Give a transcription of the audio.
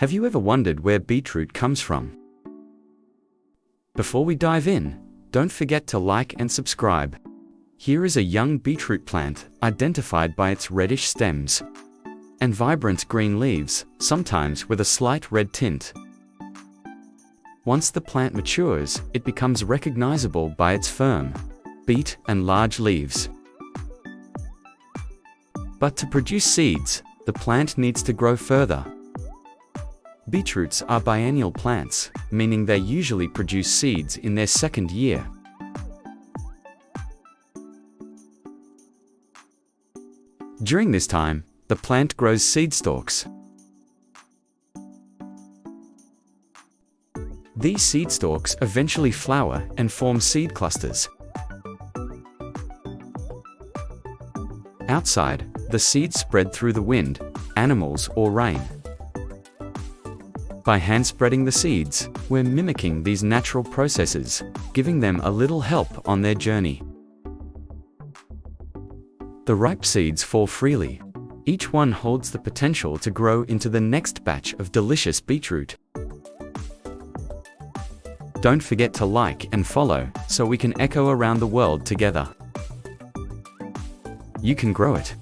Have you ever wondered where beetroot comes from? Before we dive in, don't forget to like and subscribe. Here is a young beetroot plant identified by its reddish stems and vibrant green leaves, sometimes with a slight red tint. Once the plant matures, it becomes recognizable by its firm, beet and large leaves. But to produce seeds, the plant needs to grow further. Beetroots are biennial plants, meaning they usually produce seeds in their second year. During this time, the plant grows seed stalks. These seed stalks eventually flower and form seed clusters. Outside, the seeds spread through the wind, animals, or rain. By hand-spreading the seeds, we're mimicking these natural processes, giving them a little help on their journey. The ripe seeds fall freely. Each one holds the potential to grow into the next batch of delicious beetroot. Don't forget to like and follow, so we can echo around the world together. You can grow it.